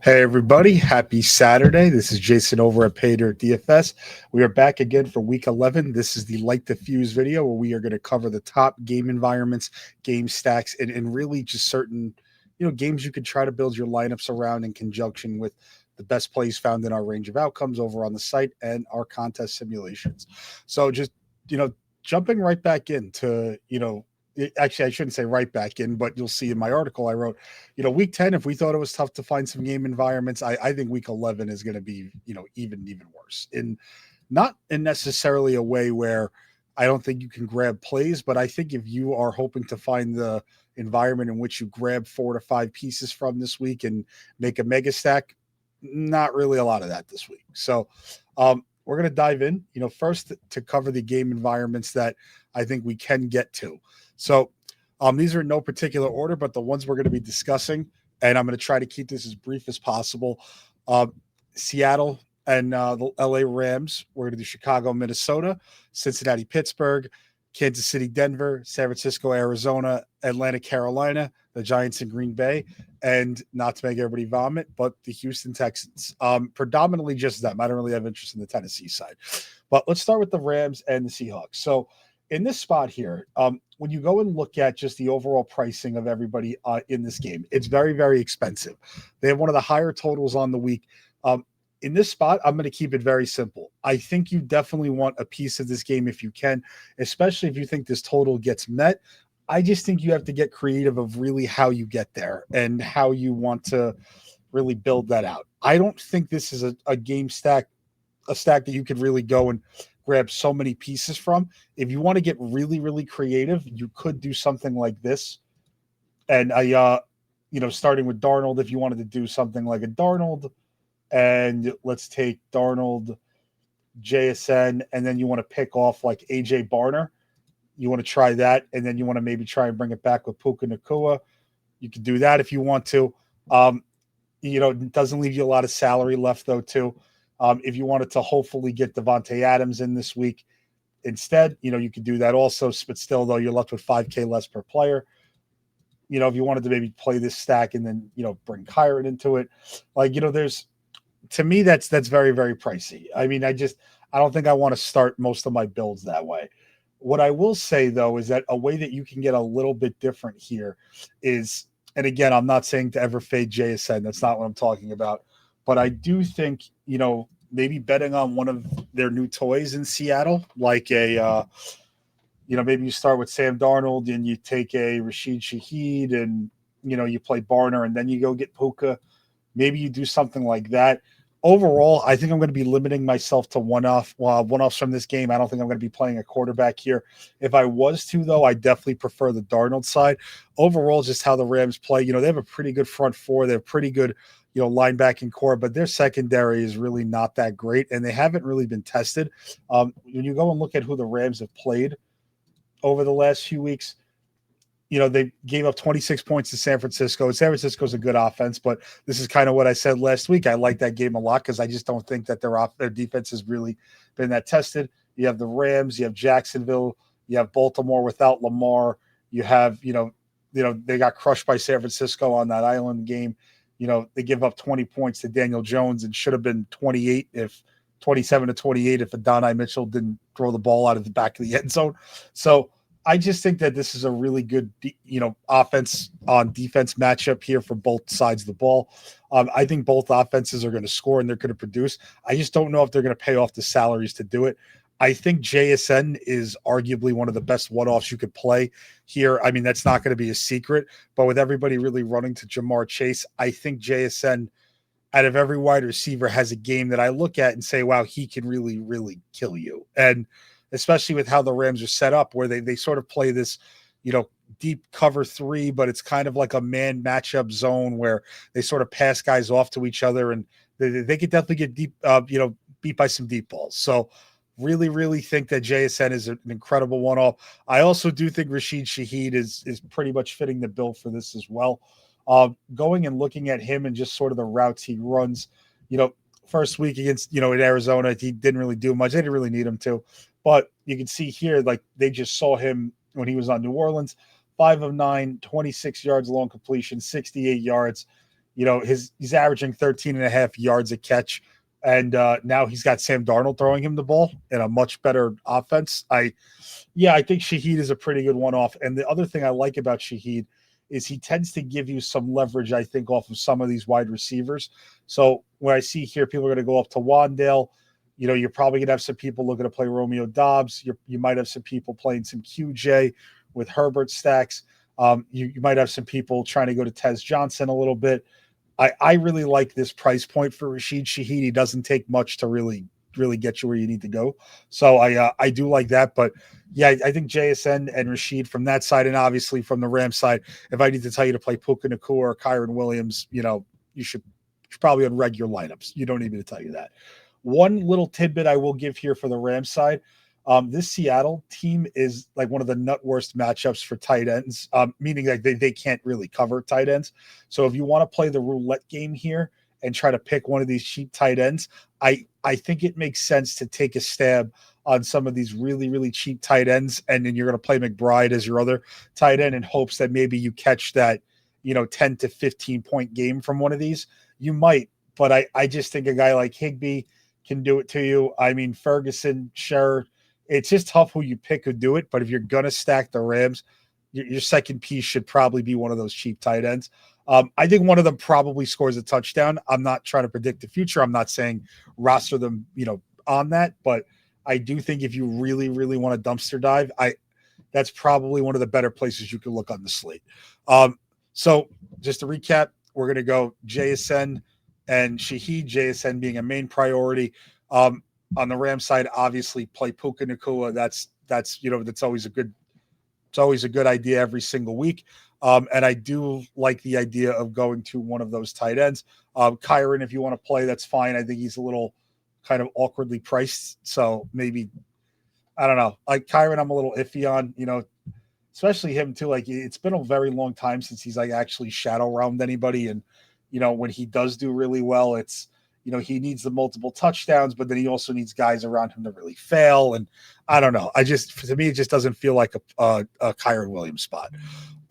Hey everybody, happy Saturday. This is Jason over at Paydirt DFS. We are back again for week 11. This is the light diffuse video where we are going to cover the top game environments, game stacks, and really just certain, games you could try to build your lineups around in conjunction with the best plays found in our range of outcomes over on the site and our contest simulations. So just, you know, jumping right back into, actually I shouldn't say right back in, but you'll see in my article I wrote, week 10, if we thought it was tough to find some game environments, I think week 11 is going to be, even worse. In not in necessarily a way where I don't think you can grab plays, but I think if you are hoping to find the environment in which you grab 4 to 5 pieces from this week and make a mega stack, not really a lot of that this week. So we're going to dive in, first to cover the game environments that I think we can get to. So these are in no particular order, but the ones we're going to be discussing, and I'm going to try to keep this as brief as possible. Seattle and the LA Rams. We're going to do Chicago, Minnesota, Cincinnati, Pittsburgh, Kansas City, Denver, San Francisco, Arizona, Atlanta, Carolina, the Giants in Green Bay, and not to make everybody vomit, but the Houston Texans. Predominantly just them. I don't really have interest in the Tennessee side. But let's start with the Rams and the Seahawks. So in this spot here, when you go and look at just the overall pricing of everybody in this game, it's very, very expensive. They have one of the higher totals on the week. In this spot, I'm going to keep it very simple. I think you definitely want a piece of this game if you can, especially if you think this total gets met. I just think you have to get creative of really how you get there and how you want to really build that out. I don't think this is a game stack, a stack that you could really go and grab so many pieces from. If you want to get really, really creative, you could do something like this. And starting with Darnold, if you wanted to do something like a Darnold, and let's take Darnold, JSN, and then you want to pick off like AJ Barner. You want to try that, and then you want to maybe try and bring it back with Puka Nakua. You can do that if you want to. It doesn't leave you a lot of salary left though, too. If you wanted to hopefully get Devontae Adams in this week instead, you could do that also. But still, though, you're left with 5K less per player. If you wanted to maybe play this stack and then, bring Kyron into it, there's, to me, that's very, very pricey. I mean, I don't think I want to start most of my builds that way. What I will say, though, is that a way that you can get a little bit different here is, and again, I'm not saying to ever fade JSN. That's not what I'm talking about. But I do think, maybe betting on one of their new toys in Seattle, like maybe you start with Sam Darnold and you take a Rashid Shaheed and, you play Barner and then you go get Puka. Maybe you do something like that. Overall, I think I'm going to be limiting myself to one-offs from this game. I don't think I'm going to be playing a quarterback here. If I was to, though, I definitely prefer the Darnold side. Overall, just how the Rams play, they have a pretty good front four. They're pretty good, linebacking core, but their secondary is really not that great, and they haven't really been tested. When you go and look at who the Rams have played over the last few weeks, they gave up 26 points to San Francisco. San Francisco's a good offense, but this is kind of what I said last week. I like that game a lot because I just don't think that their defense has really been that tested. You have the Rams, you have Jacksonville, you have Baltimore without Lamar. You have, they got crushed by San Francisco on that island game. They give up 20 points to Daniel Jones and should have been 27 to 28 if Adonai Mitchell didn't throw the ball out of the back of the end zone. So I just think that this is a really good, offense on defense matchup here for both sides of the ball. I think both offenses are going to score and they're going to produce. I just don't know if they're going to pay off the salaries to do it. I think JSN is arguably one of the best one-offs you could play here. I mean, that's not going to be a secret, but with everybody really running to Jamar Chase, I think JSN out of every wide receiver has a game that I look at and say, wow, he can really, really kill you. And especially with how the Rams are set up, where they sort of play this, deep cover three, but it's kind of like a man matchup zone where they sort of pass guys off to each other, and they could definitely get deep, beat by some deep balls. So really, really think that JSN is an incredible one-off. I also do think Rashid Shaheed is pretty much fitting the bill for this as well. Going and looking at him and just sort of the routes he runs, first week against, in Arizona, he didn't really do much. They didn't really need him to. But you can see here, like they just saw him when he was on New Orleans, 5 of 9, 26 yards long completion, 68 yards. he's averaging 13 and a half yards a catch. And now he's got Sam Darnold throwing him the ball in a much better offense. I think Shaheed is a pretty good one-off. And the other thing I like about Shaheed is he tends to give you some leverage, I think, off of some of these wide receivers. So when I see here, people are going to go up to Wandale. You're probably going to have some people looking to play Romeo Dobbs. You might have some people playing some QJ with Herbert stacks. You might have some people trying to go to Tez Johnson a little bit. I really like this price point for Rashid Shaheed. He doesn't take much to really get you where you need to go. So I do like that. But yeah, I think JSN and Rashid from that side, and obviously from the Rams side, if I need to tell you to play Puka Nacua or Kyron Williams, you should probably unreg your lineups. You don't need me to tell you that. One little tidbit I will give here for the Rams side. This Seattle team is like one of the nut worst matchups for tight ends, meaning that they can't really cover tight ends. So if you want to play the roulette game here and try to pick one of these cheap tight ends, I think it makes sense to take a stab on some of these really, really cheap tight ends. And then you're going to play McBride as your other tight end in hopes that maybe you catch that, 10 to 15 point game from one of these. You might, but I just think a guy like Higbee can do it to you. I mean, Ferguson, sure. It's just tough who you pick who do it. But if you're going to stack the Rams, your second piece should probably be one of those cheap tight ends. I think one of them probably scores a touchdown. I'm not trying to predict the future. I'm not saying roster them, on that. But I do think if you really, really want to dumpster dive, that's probably one of the better places you can look on the slate. So just to recap, we're going to go JSN and Shaheed, JSN being a main priority. On the Rams side, obviously play Puka Nacua. That's always a good idea every single week. And I do like the idea of going to one of those tight ends. Kyron, if you want to play, that's fine. I think he's a little kind of awkwardly priced. So maybe, I don't know. Like Kyron, I'm a little iffy on, especially him too. Like it's been a very long time since he's like actually shadow round anybody. And, when he does do really well, it's, he needs the multiple touchdowns, but then he also needs guys around him to really fail. And I don't know. To me, it just doesn't feel like a Kyron Williams spot.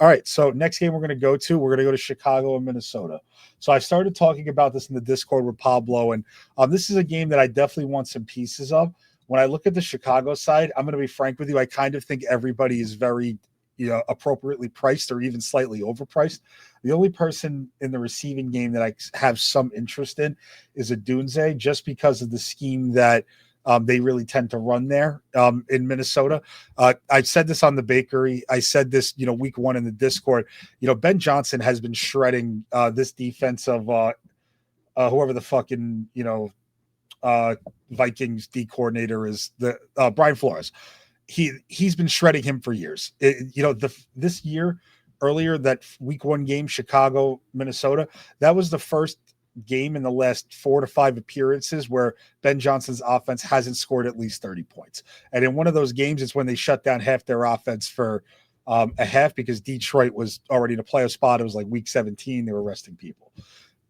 All right. So next game we're going to go to Chicago and Minnesota. So I started talking about this in the Discord with Pablo, and this is a game that I definitely want some pieces of. When I look at the Chicago side, I'm going to be frank with you. I kind of think everybody is very, appropriately priced or even slightly overpriced. The only person in the receiving game that I have some interest in is Odunze, just because of the scheme that they really tend to run there in Minnesota. I said this on the bakery. I said this, week one in the Discord. Ben Johnson has been shredding this defense of whoever the fucking, Vikings D coordinator is, the Brian Flores. He's been shredding him for years. This year, earlier, that week one game, Chicago, Minnesota, that was the first game in the last 4 to 5 appearances where Ben Johnson's offense hasn't scored at least 30 points. And in one of those games, it's when they shut down half their offense for a half because Detroit was already in a playoff spot. It was like week 17. They were resting people.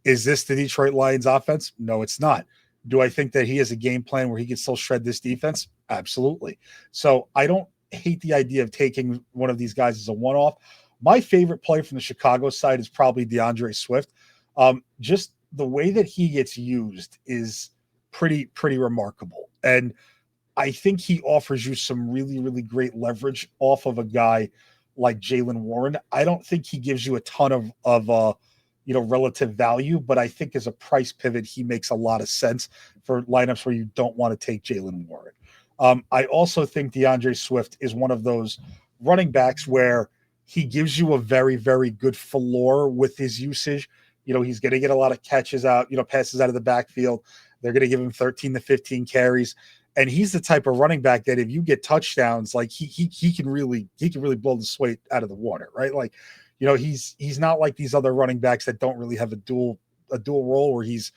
Is this the Detroit Lions offense? No, it's not. Do I think that he has a game plan where he can still shred this defense? Absolutely. So I don't hate the idea of taking one of these guys as a one-off. My favorite play from the Chicago side is probably DeAndre Swift. Just the way that he gets used is pretty remarkable. And I think he offers you some really, really great leverage off of a guy like Jaylen Warren. I don't think he gives you a ton of relative value, but I think as a price pivot, he makes a lot of sense for lineups where you don't want to take Jaylen Warren. I also think DeAndre Swift is one of those running backs where he gives you a very, very good floor with his usage. He's going to get a lot of catches out, passes out of the backfield. They're going to give him 13 to 15 carries. And he's the type of running back that if you get touchdowns, like he can really blow the sway out of the water, right? Like, he's not like these other running backs that don't really have a dual role where he's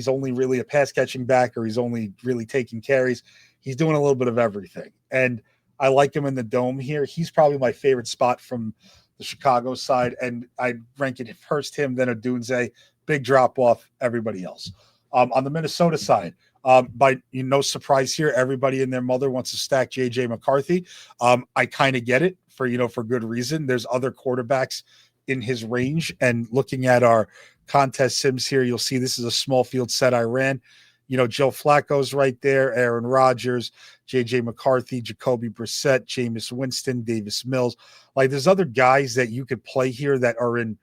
only really a pass catching back or he's only really taking carries. He's doing a little bit of everything. And I like him in the dome here. He's probably my favorite spot from the Chicago side. And I'd rank it first him, then Odunze, big drop off everybody else. On the Minnesota side, by no surprise here, everybody and their mother wants to stack JJ McCarthy. I kind of get it for good reason. There's other quarterbacks in his range, and looking at our contest sims here, you'll see this is a small field set I ran. Joe Flacco's right there, Aaron Rodgers, J.J. McCarthy, Jacoby Brissett, Jameis Winston, Davis Mills. Like, there's other guys that you could play here that are in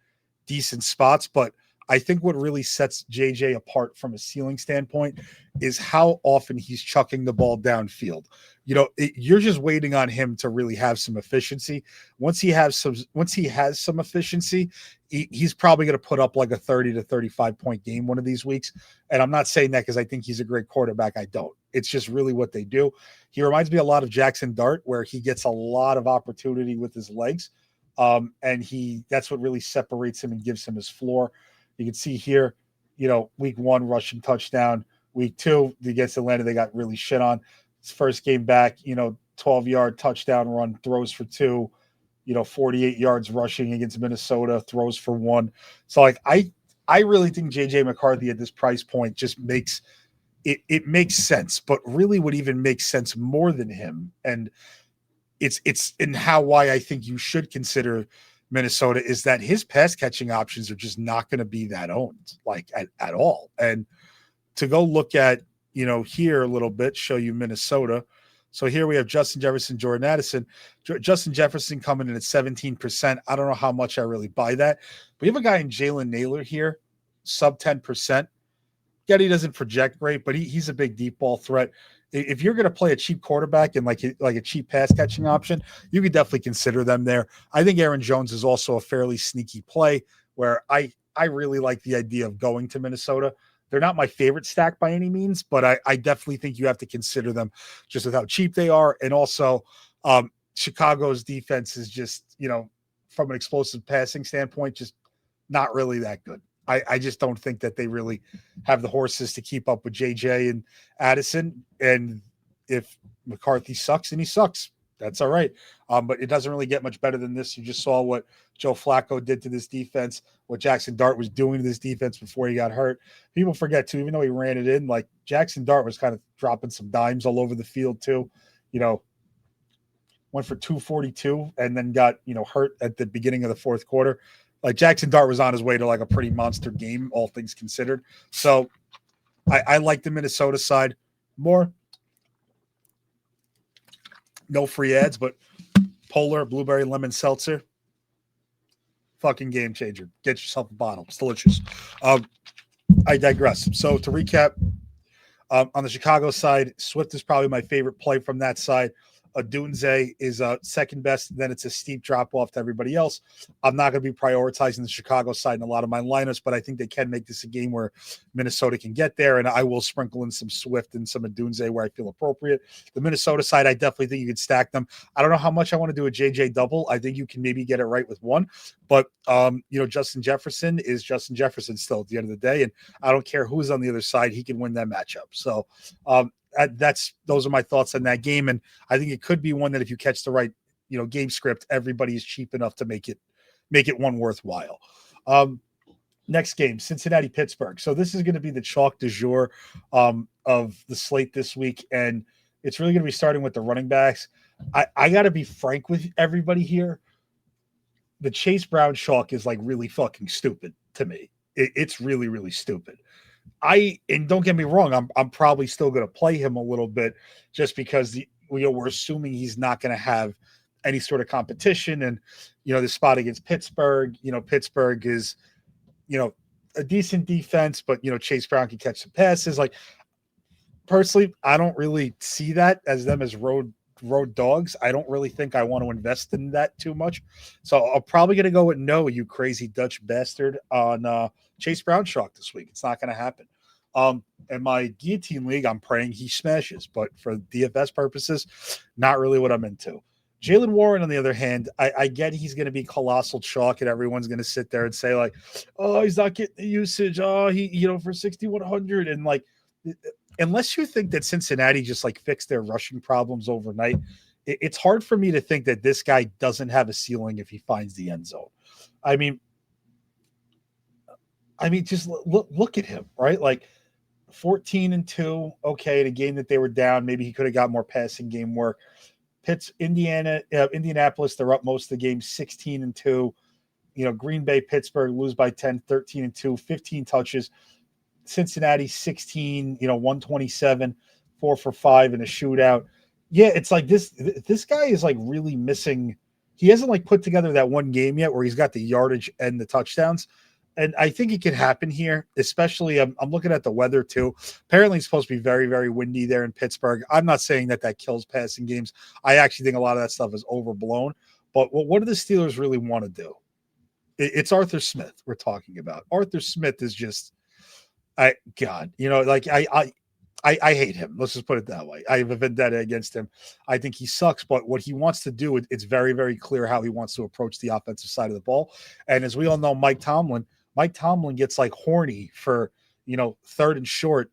decent spots, but I think what really sets JJ apart from a ceiling standpoint is how often he's chucking the ball downfield. You're just waiting on him to really have some efficiency. Once he has some efficiency, he's probably going to put up like a 30 to 35 point game one of these weeks. And I'm not saying that because I think he's a great quarterback. I don't. It's just really what they do. He reminds me a lot of Jackson Dart, where he gets a lot of opportunity with his legs. And that's what really separates him and gives him his floor. You can see here, week 1 rushing touchdown. Week 2 against Atlanta, they got really shit on. His first game back, 12-yard touchdown run, throws for 2, 48 yards rushing against Minnesota, throws for 1. So like I really think JJ McCarthy at this price point just makes it makes sense. But really what even makes sense more than him, and it's in why I think you should consider Minnesota, is that his pass catching options are just not going to be that owned like at all. And to go look at, here a little bit, show you Minnesota. So here we have Justin Jefferson, Jordan Addison. Justin Jefferson coming in at 17%. I don't know how much I really buy that. But you have a guy in Jalen Naylor here, sub 10%. Getty doesn't project great, but he's a big deep ball threat. If you're going to play a cheap quarterback and like a cheap pass catching option, you could definitely consider them there. I think Aaron Jones is also a fairly sneaky play, where I really like the idea of going to Minnesota. They're not my favorite stack by any means, but I definitely think you have to consider them just with how cheap they are. And also Chicago's defense is just, from an explosive passing standpoint, just not really that good. I just don't think that they really have the horses to keep up with JJ and Addison. And if McCarthy sucks, and he sucks, that's all right. But it doesn't really get much better than this. You just saw what Joe Flacco did to this defense, what Jackson Dart was doing to this defense before he got hurt. People forget, too, even though he ran it in, like Jackson Dart was kind of dropping some dimes all over the field, too. Went for 242 and then got, hurt at the beginning of the fourth quarter. Like, Jackson Dart was on his way to like a pretty monster game, all things considered. So I like the Minnesota side more. No free ads, but Polar Blueberry Lemon Seltzer, fucking game changer. Get yourself a bottle. It's delicious. I digress. So to recap, on the Chicago side, Swift is probably my favorite play from that side. Odunze is second best. Then it's a steep drop off to everybody else. I'm not going to be prioritizing the Chicago side in a lot of my lineups, but I think they can make this a game where Minnesota can get there, and I will sprinkle in some Swift and some Odunze where I feel appropriate. The Minnesota side, I definitely think you could stack them. I don't know how much I want to do a JJ double. I think you can maybe get it right with one, but Justin Jefferson is Justin Jefferson still at the end of the day, and I don't care who's on the other side. He can win that matchup. So those are my thoughts on that game, and I think it could be one that if you catch the right game script, everybody is cheap enough to make it one worthwhile. Next game, Cincinnati Pittsburgh. So this is going to be the chalk du jour of the slate this week, and it's really going to be starting with the running backs. I got to be frank with everybody here. The Chase Brown chalk is like really fucking stupid to me. It's really, really stupid. And don't get me wrong, I'm probably still going to play him a little bit just because we're assuming he's not going to have any sort of competition. And the spot against Pittsburgh, Pittsburgh is a decent defense, but Chase Brown can catch some passes. Like, personally, I don't really see that as them as road dogs. I don't really think I want to invest in that too much. So I'm probably going to go with no, you crazy Dutch bastard, on Chase Brown chalk this week. It's not going to happen. In my guillotine league, I'm praying he smashes, but for DFS purposes, not really what I'm into. Jaylen Warren, on the other hand, I get he's going to be colossal chalk, and everyone's going to sit there and say like, oh, he's not getting the usage. Oh, he, for 6,100. And like, unless you think that Cincinnati just like fixed their rushing problems overnight, it's hard for me to think that this guy doesn't have a ceiling if he finds the end zone. I mean, just look at him, right? Like 14-2. Okay. In a game that they were down, maybe he could have got more passing game work. Indianapolis, they're up most of the game, 16-2. Green Bay, Pittsburgh lose by 10, 13-2, 15 touches. Cincinnati 16, 127, 4 for 5 in a shootout. Yeah, it's like this guy is like really missing. He hasn't like put together that one game yet where he's got the yardage and the touchdowns. And I think it could happen here, especially I'm looking at the weather too. Apparently, it's supposed to be very, very windy there in Pittsburgh. I'm not saying that kills passing games. I actually think a lot of that stuff is overblown. But what do the Steelers really want to do? It's Arthur Smith we're talking about. Arthur Smith is just, God, I hate him. Let's just put it that way. I have a vendetta against him. I think he sucks, but what he wants to do, it's very, very clear how he wants to approach the offensive side of the ball. And as we all know, Mike Tomlin gets like horny for, third and short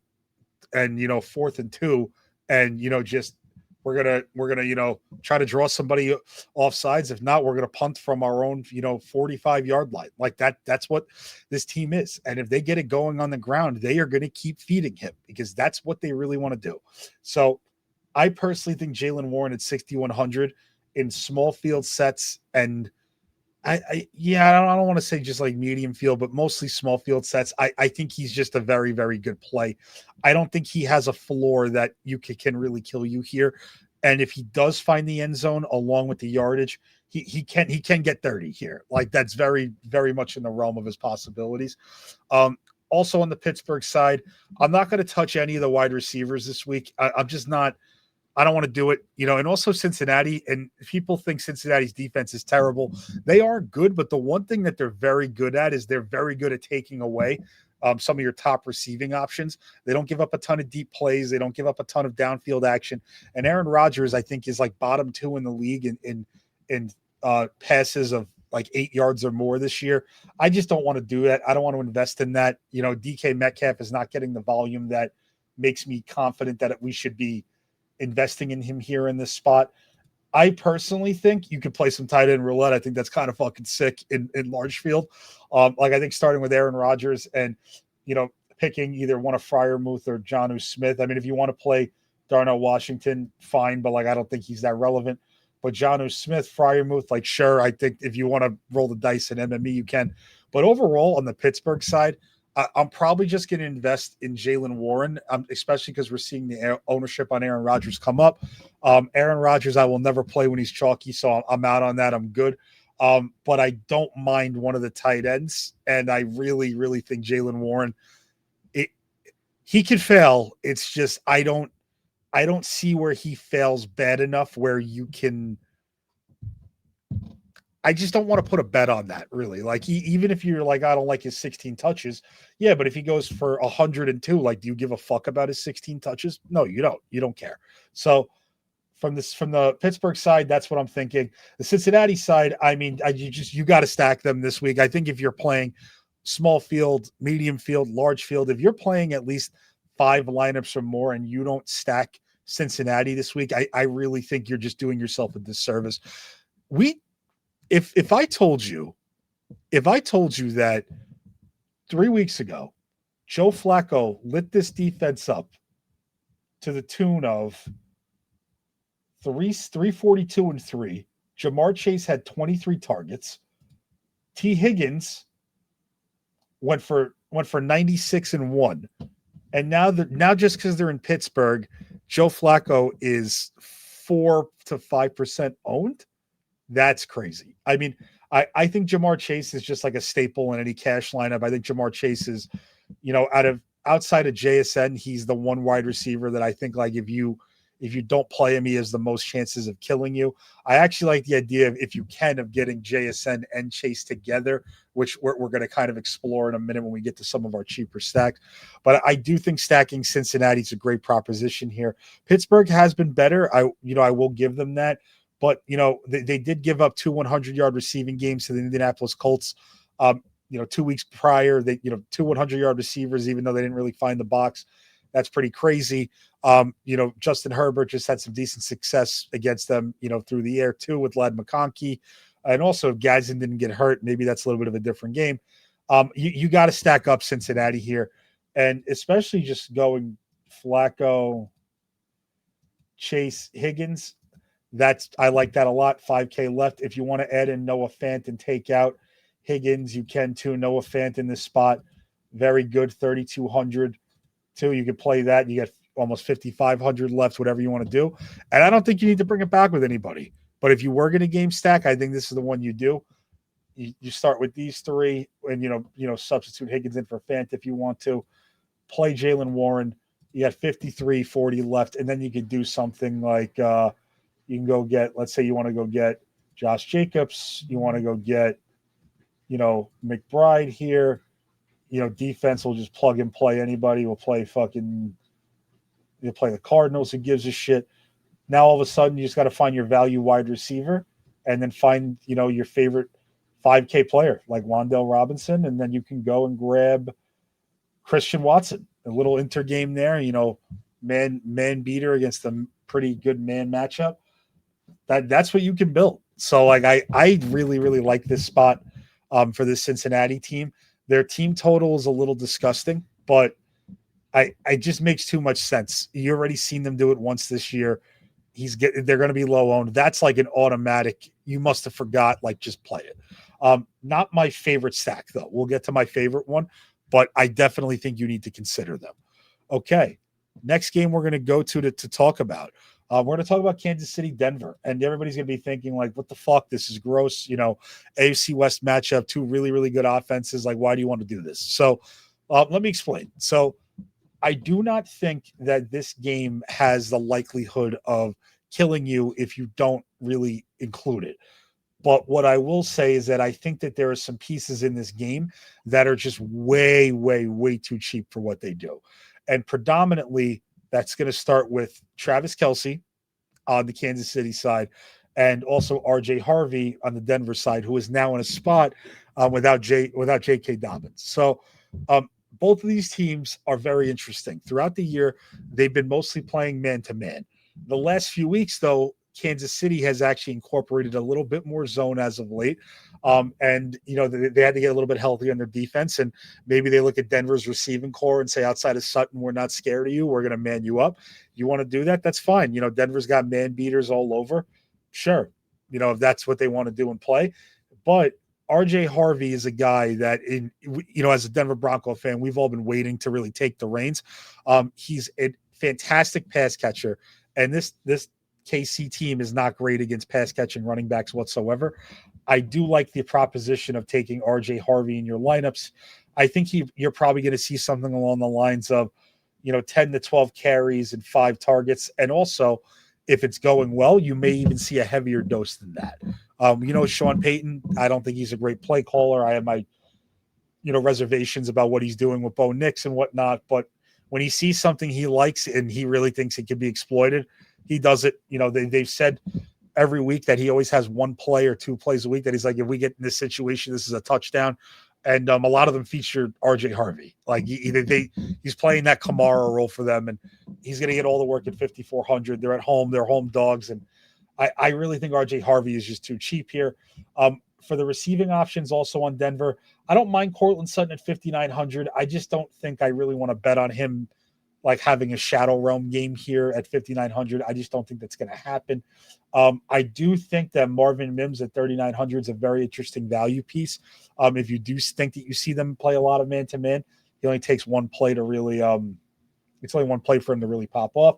and, 4th and 2. And, just, we're gonna, try to draw somebody off sides. If not, we're gonna punt from our own, 45-yard line. Like that's what this team is. And if they get it going on the ground, they are gonna keep feeding him because that's what they really want to do. So I personally think Jaylen Warren at 6,100 in small field sets, and I don't want to say just like medium field, but mostly small field sets. I think he's just a very, very good play. I don't think he has a floor that you can really kill you here. And if he does find the end zone along with the yardage, he can get 30 here. Like that's very, very much in the realm of his possibilities. Also on the Pittsburgh side, I'm not going to touch any of the wide receivers this week. I'm just not. I don't want to do it, and also Cincinnati. And people think Cincinnati's defense is terrible. They are good, but the one thing that they're very good at is they're very good at taking away some of your top receiving options. They don't give up a ton of deep plays. They don't give up a ton of downfield action. And Aaron Rodgers, I think, is like bottom 2 in the league in passes of like 8 yards or more this year. I just don't want to do that. I don't want to invest in that. DK Metcalf is not getting the volume that makes me confident that we should be investing in him here in this spot. I personally think you could play some tight end roulette. I think that's kind of fucking sick in large field. Like I think starting with Aaron Rodgers and, picking either one of Freiermuth or Jonnu Smith. I mean, if you want to play Darnell Washington, fine, but like I don't think he's that relevant. But Jonnu Smith, Freiermuth, like sure, I think if you want to roll the dice in MME, you can. But overall on the Pittsburgh side, I'm probably just going to invest in Jaylen Warren, especially because we're seeing the ownership on Aaron Rodgers come up. Aaron Rodgers, I will never play when he's chalky, so I'm out on that. I'm good. But I don't mind one of the tight ends, and I really, really think Jaylen Warren, he could fail. It's just I don't see where he fails bad enough where you can. I just don't want to put a bet on that, really. Like, even if you're like, I don't like his 16 touches. Yeah, but if he goes for 102, like, do you give a fuck about his 16 touches? No, you don't. You don't care. So from the Pittsburgh side, that's what I'm thinking. The Cincinnati side, I mean, you got to stack them this week. I think if you're playing small field, medium field, large field, if you're playing at least 5 lineups or more and you don't stack Cincinnati this week, I really think you're just doing yourself a disservice. If I told you that 3 weeks ago, Joe Flacco lit this defense up to the tune of 342 and 3, Jamar Chase had 23 targets, T. Higgins went for 96 and 1, and now just because they're in Pittsburgh, Joe Flacco is 4 to 5% owned. That's crazy. I mean, I think Jamar Chase is just like a staple in any cash lineup. I think Jamar Chase is, outside of JSN, he's the one wide receiver that I think like if you don't play him, he has the most chances of killing you. I actually like the idea of, if you can, of getting JSN and Chase together, which we're going to kind of explore in a minute when we get to some of our cheaper stacks. But I do think stacking Cincinnati is a great proposition here. Pittsburgh has been better. I will give them that. But, they did give up 2 100-yard receiving games to the Indianapolis Colts. 2 weeks prior, they, 2 100-yard receivers, even though they didn't really find the box. That's pretty crazy. Justin Herbert just had some decent success against them, through the air too with Ladd McConkey. And also if Gadsden didn't get hurt, maybe that's a little bit of a different game. You got to stack up Cincinnati here. And especially just going Flacco, Chase, Higgins. I like that a lot. 5K left. If you want to add in Noah Fant and take out Higgins, you can too. Noah Fant in this spot, very good, 3,200 too. You could play that. You get almost 5,500 left, whatever you want to do. And I don't think you need to bring it back with anybody. But if you were going to game stack, I think this is the one you do. You start with these three, and substitute Higgins in for Fant if you want to. Play Jalen Warren. You got 53-40 left, and then you could do something like you can go get. Let's say you want to go get Josh Jacobs. You want to go get McBride here. Defense will just plug and play anybody. Will play you'll play the Cardinals. Who gives a shit? Now all of a sudden you just got to find your value wide receiver, and then find your favorite 5K player like Wan'Dale Robinson, and then you can go and grab Christian Watson. A little intergame there, man beater against a pretty good man matchup. That's what you can build. So I really, really like this spot for the Cincinnati team. Their team total is a little disgusting, but it just makes too much sense. You already seen them do it once this year. They're going to be low owned. That's like an automatic. You must have forgot. Just play it. Not my favorite stack though. We'll get to my favorite one, but I definitely think you need to consider them. Okay, next game we're going to go to talk about. We're going to talk about Kansas City, Denver, and everybody's going to be thinking what the fuck? This is gross. AFC West matchup, two really, really good offenses. Why do you want to do this? So let me explain. So I do not think that this game has the likelihood of killing you if you don't really include it. But what I will say is that I think that there are some pieces in this game that are just way, way, way too cheap for what they do. And predominantly, that's going to start with Travis Kelce on the Kansas City side, and also RJ Harvey on the Denver side, who is now in a spot without J.K. Dobbins. So both of these teams are very interesting. Throughout the year, they've been mostly playing man-to-man. The last few weeks, though, Kansas City has actually incorporated a little bit more zone as of late. And they had to get a little bit healthy on their defense, and maybe they look at Denver's receiving core and say, outside of Sutton, we're not scared of you. We're going to man you up. You want to do that? That's fine. Denver's got man beaters all over. Sure. If that's what they want to do and play. But RJ Harvey is a guy that as a Denver Bronco fan, we've all been waiting to really take the reins. He's a fantastic pass catcher. And this KC team is not great against pass catching running backs whatsoever. I do like the proposition of taking RJ Harvey in your lineups. I think you're probably going to see something along the lines of, 10 to 12 carries and 5 targets. And also, if it's going well, you may even see a heavier dose than that. Sean Payton, I don't think he's a great play caller. I have my, reservations about what he's doing with Bo Nix and whatnot. But when he sees something he likes and he really thinks it can be exploited, he does it. They've said every week that he always has one play or 2 plays a week that he's like, if we get in this situation, this is a touchdown. And a lot of them feature RJ Harvey. He's playing that Kamara role for them, and he's going to get all the work at 5,400. They're at home. They're home dogs. And I really think RJ Harvey is just too cheap here. For the receiving options also on Denver, I don't mind Cortland Sutton at 5,900. I just don't think I really want to bet on him having a Shadow Realm game here at 5,900. I just don't think that's going to happen. I do think that Marvin Mims at 3,900 is a very interesting value piece. If you do think that you see them play a lot of man-to-man, he only takes one play to really it's only one play for him to really pop off.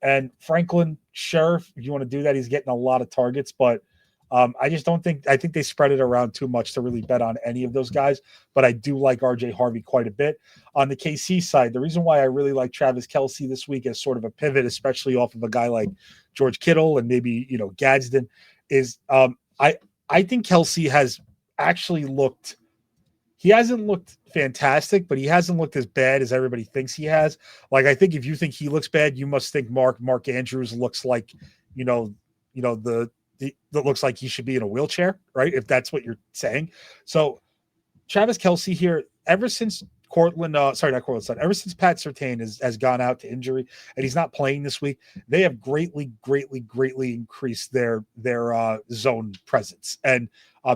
And Franklin, sure, if you want to do that, he's getting a lot of targets, but I just don't think – I think they spread it around too much to really bet on any of those guys, but I do like RJ Harvey quite a bit. On the KC side, the reason why I really like Travis Kelce this week as sort of a pivot, especially off of a guy like George Kittle and maybe, Gadsden, is I think Kelce has actually looked – he hasn't looked fantastic, but he hasn't looked as bad as everybody thinks he has. I think if you think he looks bad, you must think Mark Andrews looks like, that looks like he should be in a wheelchair, right? If that's what you're saying. So Travis Kelce here, ever since ever since Pat Surtain has gone out to injury and he's not playing this week, they have greatly increased their zone presence and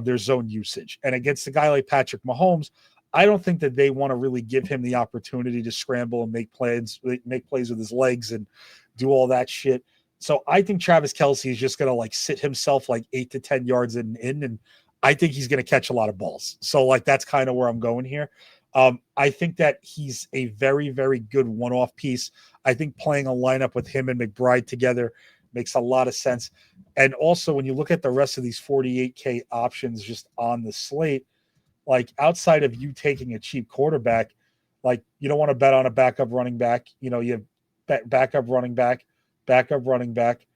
their zone usage. And against a guy like Patrick Mahomes, I don't think that they want to really give him the opportunity to scramble and make plays with his legs and do all that shit. So I think Travis Kelce is just going to sit himself 8 to 10 yards in, and I think he's going to catch a lot of balls. So like that's kind of where I'm going here. I think that he's a very, very good one-off piece. I think playing a lineup with him and McBride together makes a lot of sense. And also, when you look at the rest of these 48K options just on the slate, like outside of you taking a cheap quarterback, like you don't want to bet on a backup running back. You know, you have backup running back, backup running back.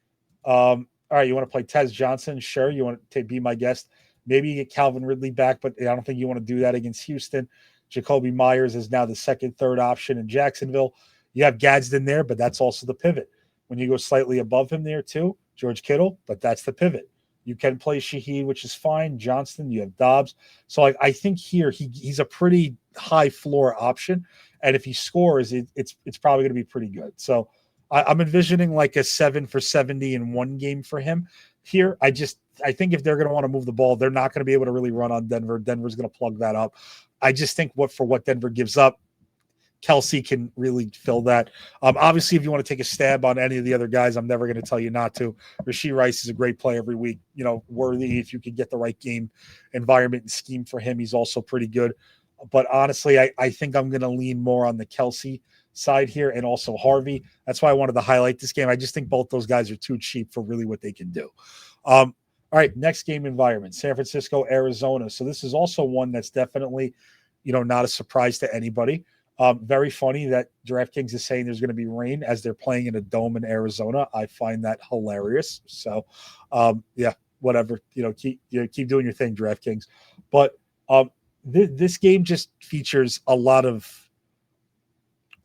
All right, you want to play Tez Johnson? Sure. You want to be my guest? Maybe you get Calvin Ridley back, but I don't think you want to do that against Houston. Jacoby Myers is now the second, third option in Jacksonville. You have Gadsden there, but that's also the pivot. When you go slightly above him there too, George Kittle, but that's the pivot. You can play Shaheed, which is fine. Johnston, you have Dobbs. So I think here he's a pretty high floor option, and if he scores, it's probably going to be pretty good. So I'm envisioning like a 7 for 70 in one game for him here. I think if they're going to want to move the ball, they're not going to be able to really run on Denver. Denver's going to plug that up. I just think what Denver gives up, Kelsey can really fill that. Obviously, if you want to take a stab on any of the other guys, I'm never going to tell you not to. Rashee Rice is a great play every week. You know, worthy if you could get the right game environment and scheme for him. He's also pretty good. But honestly, I think I'm going to lean more on the Kelsey side here and also Harvey. That's why I wanted to highlight this game. I just think both those guys are too cheap for really what they can do. All right, next game environment, San Francisco, Arizona. So this is also one that's definitely, not a surprise to anybody. Very funny that DraftKings is saying there's going to be rain as they're playing in a dome in Arizona. I find that hilarious. So, yeah, whatever. Keep doing your thing, DraftKings. But this game just features a lot of,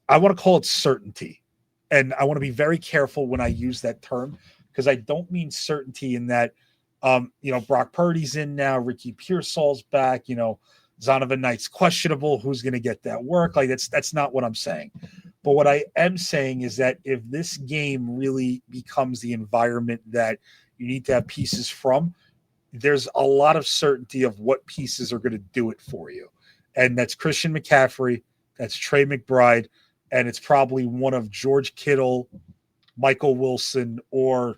I want to call it certainty, and I want to be very careful when I use that term because I don't mean certainty in that, Brock Purdy's in now, Ricky Pearsall's back, Zonovan Knight's questionable. Who's going to get that work? Like that's not what I'm saying. But what I am saying is that if this game really becomes the environment that you need to have pieces from, there's a lot of certainty of what pieces are going to do it for you. And that's Christian McCaffrey, that's Trey McBride, and it's probably one of George Kittle, Michael Wilson, or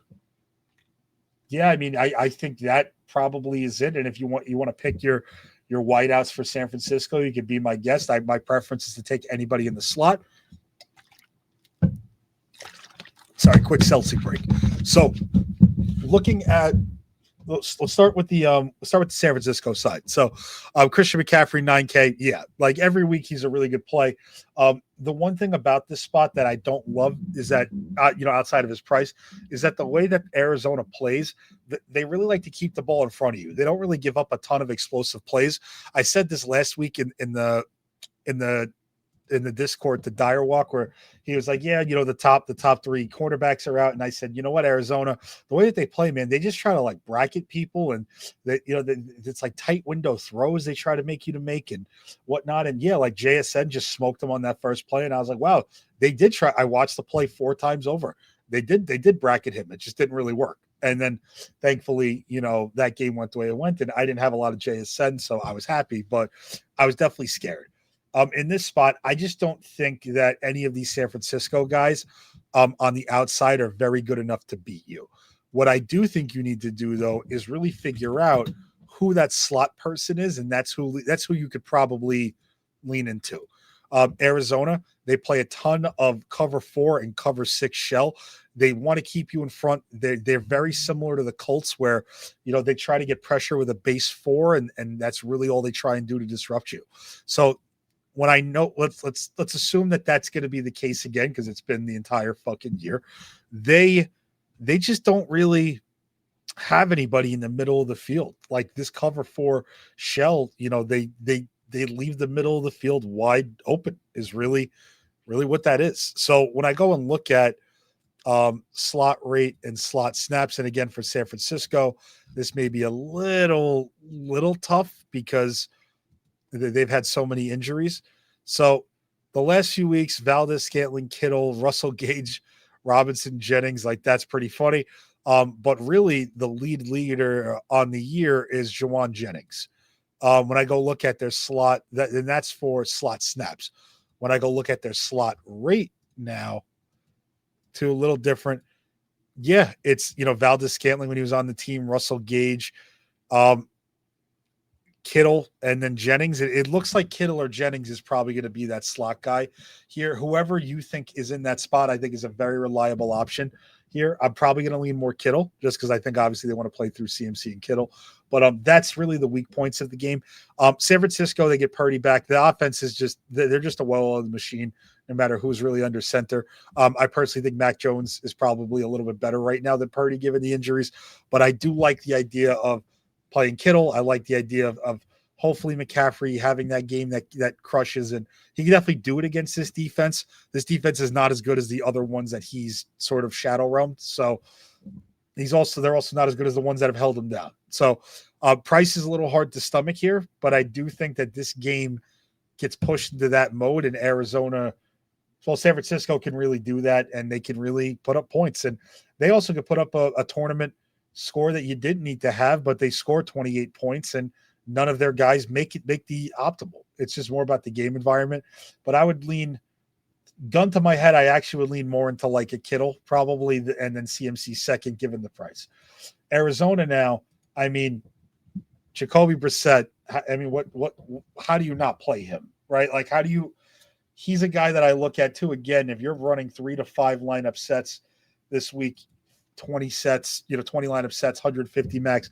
I think that probably is it. And if you want to pick your wideouts for San Francisco, you could be my guest. My preference is to take anybody in the slot. Sorry, quick Celtic break. So looking at, let's start with the San Francisco side. So Christian McCaffrey, 9K. Yeah, like every week he's a really good play. The one thing about this spot that I don't love is that, outside of his price, is that the way that Arizona plays, they really like to keep the ball in front of you. They don't really give up a ton of explosive plays. I said this last week in the Discord to Dire Walk, where he was like, yeah, the top three quarterbacks are out. And I said, you know what, Arizona, the way that they play, man, they just try to like bracket people, and it's like tight window throws they try to make you to make and whatnot. And yeah, like JSN just smoked them on that first play. And I was like, wow, they did try. I watched the play 4 times over. They did bracket him. It just didn't really work. And then thankfully, that game went the way it went, and I didn't have a lot of JSN, so I was happy, but I was definitely scared. In this spot, I just don't think that any of these San Francisco guys on the outside are very good enough to beat you. What I do think you need to do, though, is really figure out who that slot person is, and that's who you could probably lean into. Arizona, they play a ton of cover 4 and cover 6 shell. They want to keep you in front. They're very similar to the Colts, where they try to get pressure with a base 4, and that's really all they try and do to disrupt you. So when I know, let's assume that that's going to be the case again, because it's been the entire fucking year. They just don't really have anybody in the middle of the field. Like this cover 4 shell, they leave the middle of the field wide open is really, really what that is. So when I go and look at slot rate and slot snaps, and again for San Francisco, this may be a little tough because they've had so many injuries. So the last few weeks, Valdez, Scantling, Kittle, Russell Gage, Robinson, Jennings, like that's pretty funny. But really the leader on the year is Juwan Jennings. When I go look at their slot, and that's for slot snaps. When I go look at their slot rate now, to a little different. Yeah, it's Valdez Scantling when he was on the team, Russell Gage. Kittle and then Jennings. It looks like Kittle or Jennings is probably going to be that slot guy here. Whoever you think is in that spot, I think is a very reliable option here. I'm probably going to lean more Kittle just because I think obviously they want to play through CMC and Kittle. But that's really the weak points of the game. San Francisco, they get Purdy back. The offense is just they're just a well-oiled machine, no matter who's really under center. I personally think Mac Jones is probably a little bit better right now than Purdy given the injuries. But I do like the idea of playing Kittle. I like the idea of hopefully McCaffrey having that game that crushes, and he can definitely do it against this defense. This defense is not as good as the other ones that he's sort of shadow realmed. So they're also not as good as the ones that have held him down. So price is a little hard to stomach here, but I do think that this game gets pushed into that mode, and Arizona, well, San Francisco can really do that, and they can really put up points. And they also could put up a tournament score that you didn't need to have, but they score 28 points, and none of their guys make the optimal. It's just more about the game environment. But I would lean, gun to my head, I actually would lean more into like a Kittle probably, and then CMC second given the price. Arizona now, I mean, Jacoby Brissett, I mean, how do you not play him, right? Like, he's a guy that I look at too. Again, if you're running 3 to 5 lineup sets this week, 20 sets, 20 lineup sets, 150 max,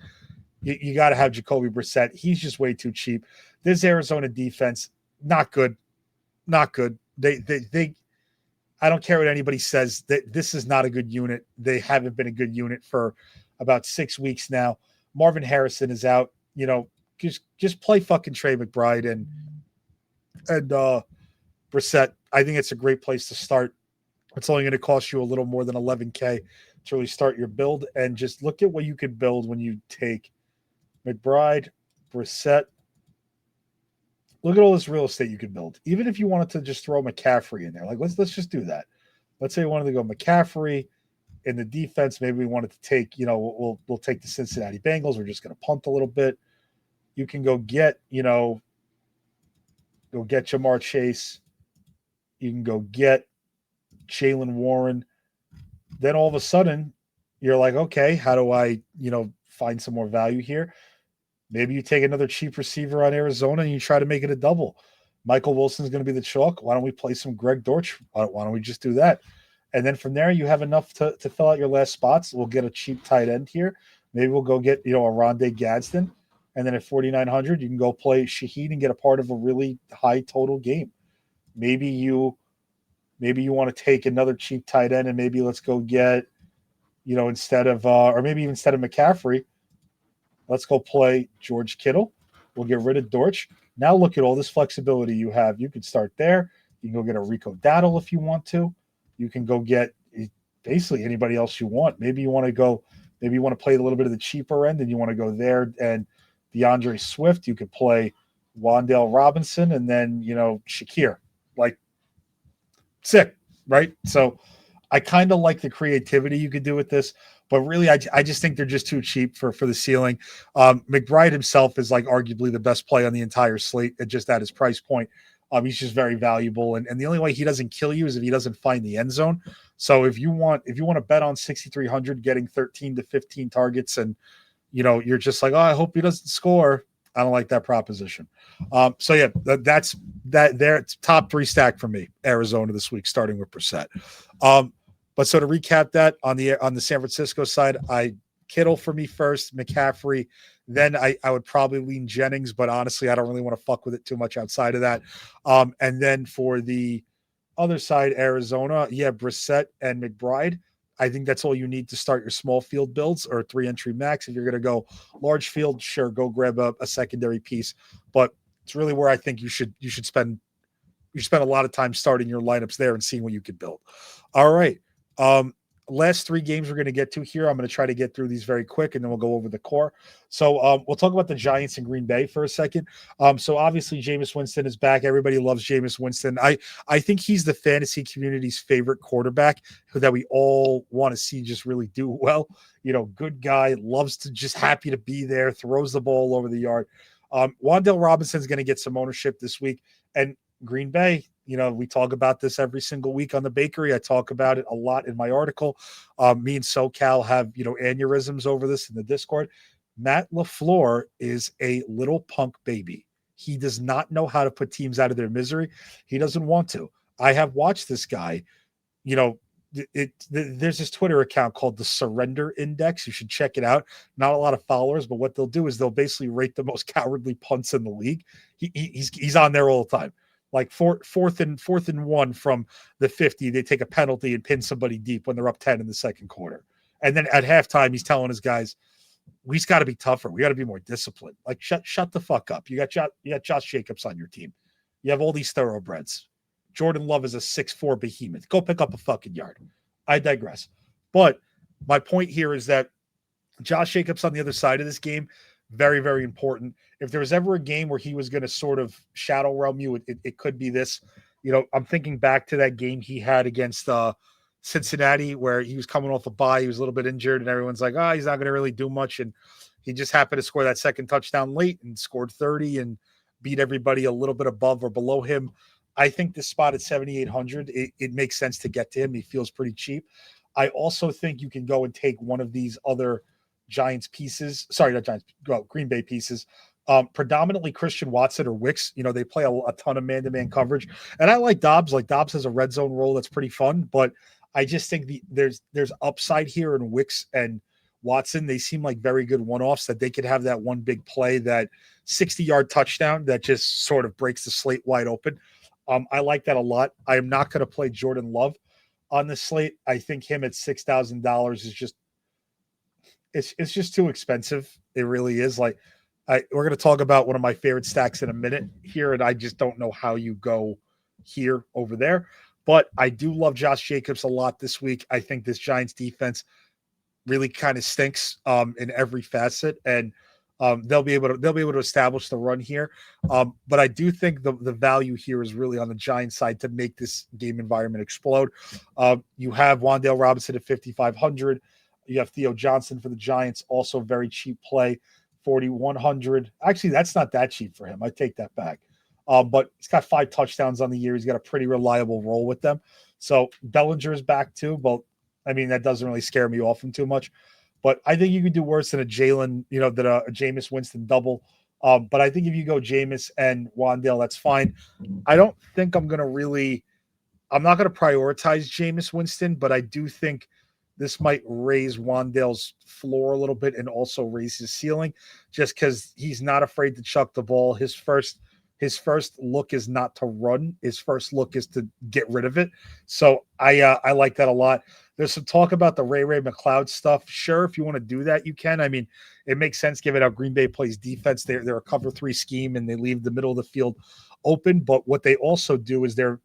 you got to have Jacoby Brissett. He's just way too cheap. This Arizona defense, not good. They I don't care what anybody says, that this is not a good unit. They haven't been a good unit for about 6 weeks now. Marvin Harrison is out. Just play fucking Trey McBride and Brissett. I think it's a great place to start. It's only going to cost you a little more than $11K to really start your build, and just look at what you could build when you take McBride, Brissett. Look at all this real estate you could build. Even if you wanted to just throw McCaffrey in there, like let's just do that. Let's say we wanted to go McCaffrey in the defense. Maybe we wanted to take, we'll take the Cincinnati Bengals. We're just going to punt a little bit. You can go get Jamar Chase. You can go get Jaylen Warren. Then all of a sudden, you're like, okay, how do I, find some more value here? Maybe you take another cheap receiver on Arizona and you try to make it a double. Michael Wilson's going to be the chalk. Why don't we play some Greg Dortch? Why don't we just do that? And then from there, you have enough to fill out your last spots. We'll get a cheap tight end here. Maybe we'll go get, a Rondé Gadsden. And then at 4,900, you can go play Shaheed and get a part of a really high total game. Maybe you want to take another cheap tight end, and maybe let's go get, instead of McCaffrey, let's go play George Kittle. We'll get rid of Dortch. Now look at all this flexibility you have. You can start there. You can go get a Rico Dowdle if you want to. You can go get basically anybody else you want. Maybe you want to play a little bit of the cheaper end, and you want to go there and DeAndre Swift. You could play Wan'Dale Robinson and then, Shakir. Like, sick, right? So I kind of like the creativity you could do with this, but really I just think they're just too cheap for the ceiling. McBride himself is like arguably the best play on the entire slate at his price point. He's just very valuable, and the only way he doesn't kill you is if he doesn't find the end zone. So if you want to bet on 6,300 getting 13 to 15 targets, and you're just like, oh, I hope he doesn't score, I don't like that proposition. So yeah, that's that. There, top 3 stack for me. Arizona this week, starting with Brissett. But so to recap that on the San Francisco side, Kittle for me first, McCaffrey. Then I would probably lean Jennings, but honestly, I don't really want to fuck with it too much outside of that. And then for the other side, Arizona, Brissett and McBride. I think that's all you need to start your small field builds or 3-entry max. If you're going to go large field, sure, go grab a secondary piece. But it's really where I think you should spend a lot of time starting your lineups there and seeing what you could build. All right. Last 3 games we're going to get to here. I'm going to try to get through these very quick, and then we'll go over the core. So we'll talk about the Giants and Green Bay for a second. So obviously Jameis Winston is back. Everybody loves Jameis Winston. I think he's the fantasy community's favorite quarterback that we all want to see just really do well. Good guy, loves to just happy to be there, throws the ball over the yard. Wan'Dale Robinson's going to get some ownership this week. And Green Bay, we talk about this every single week on the bakery. I talk about it a lot in my article. Me and SoCal have, aneurysms over this in the Discord. Matt LaFleur is a little punk baby. He does not know how to put teams out of their misery. He doesn't want to. I have watched this guy, you know, there's this Twitter account called the Surrender Index. You should check it out. Not a lot of followers, but what they'll do is they'll basically rate the most cowardly punts in the league. He's on there all the time. Like fourth and one from the 50, they take a penalty and pin somebody deep when they're up 10 in the second quarter. And then at halftime, he's telling his guys, "We've got to be tougher. We got to be more disciplined." Like shut the fuck up. You got Josh Jacobs on your team. You have all these thoroughbreds. Jordan Love is a 6'4" behemoth. Go pick up a fucking yard. I digress. But my point here is that Josh Jacobs on the other side of this game, very, very important. If there was ever a game where he was going to sort of shadow realm you, it could be this. You know, I'm thinking back to that game he had against Cincinnati where he was coming off a bye. He was a little bit injured, and everyone's like, he's not going to really do much. And he just happened to score that second touchdown late and scored 30 and beat everybody a little bit above or below him. I think this spot at 7,800, it makes sense to get to him. He feels pretty cheap. I also think you can go and take one of these other Giants pieces. Sorry, not Giants, Green Bay pieces. Predominantly Christian Watson or Wicks. You know, they play a ton of man-to-man coverage. And I like Dobbs. Like Dobbs has a red zone role that's pretty fun. But I just think there's upside here in Wicks and Watson. They seem like very good one-offs that they could have that one big play, that 60-yard touchdown that just sort of breaks the slate wide open. I like that a lot. I am not going to play Jordan Love on the slate. I think him at $6,000 is just it's just too expensive. It really is. Like we're going to talk about one of my favorite stacks in a minute here, and I just don't know how you go here over there. But I do love Josh Jacobs a lot this week. I think this Giants defense really kind of stinks in every facet, and they'll be able to establish the run here. But I do think the value here is really on the Giants side to make this game environment explode. You have Wan'Dale Robinson at 5,500. You have Theo Johnson for the Giants, also very cheap play, 4,100. Actually, that's not that cheap for him. I take that back. But he's got 5 touchdowns on the year. He's got a pretty reliable role with them. So Bellinger is back too. But I mean, that doesn't really scare me off him too much. But I think you could do worse than a Jalen, than a Jameis Winston double. But I think if you go Jameis and Wan'Dale, that's fine. I don't think I'm not going to prioritize Jameis Winston, but I do think this might raise Wan'Dale's floor a little bit and also raise his ceiling just because he's not afraid to chuck the ball. His first look is not to run. His first look is to get rid of it. So I like that a lot. There's some talk about the Ray McCloud stuff. Sure, if you want to do that, you can. I mean, it makes sense given how Green Bay plays defense. They're a cover 3 scheme and they leave the middle of the field open. But what they also do is their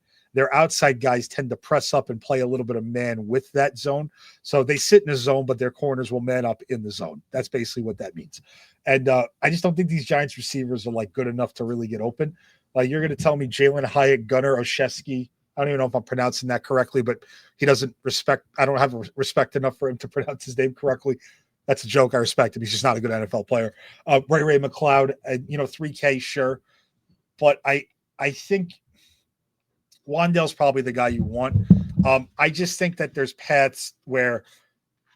outside guys tend to press up and play a little bit of man with that zone. So they sit in a zone, but their corners will man up in the zone. That's basically what that means. And I just don't think these Giants receivers are like good enough to really get open. Like you're going to tell me Jalen Hyatt, Gunnar Olszewski. I don't even know if I'm pronouncing that correctly, but he doesn't respect. I don't have respect enough for him to pronounce his name correctly. That's a joke. I respect him. He's just not a good NFL player. Ray McCloud, 3K, sure. But I think Wan'Dale's probably the guy you want. I just think that there's paths where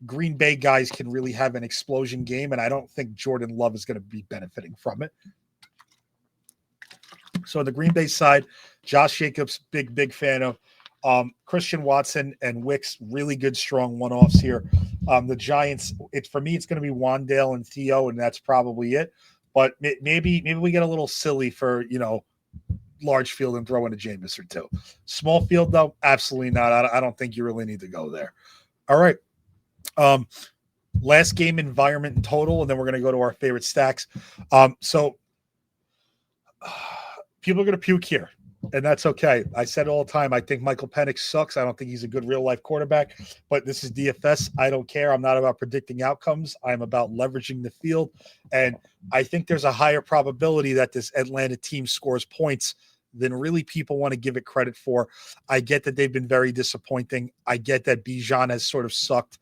Green Bay guys can really have an explosion game, and I don't think Jordan Love is going to be benefiting from it. So on the Green Bay side, Josh Jacobs, big fan of. Christian Watson and Wicks, really good, strong one-offs here. The Giants, for me, it's going to be Wan'Dale and Theo, and that's probably it. But maybe we get a little silly for, large field and throw in a Jameis or two. Small field, though, absolutely not. I don't think you really need to go there. All right. Last game environment in total, and then we're going to go to our favorite stacks. So people are going to puke here, and that's okay. I said it all the time. I think Michael Penix sucks. I don't think he's a good real-life quarterback, but this is DFS. I don't care. I'm not about predicting outcomes. I'm about leveraging the field, and I think there's a higher probability that this Atlanta team scores points than really people want to give it credit for. I get that they've been very disappointing. I get that Bijan has sort of sucked,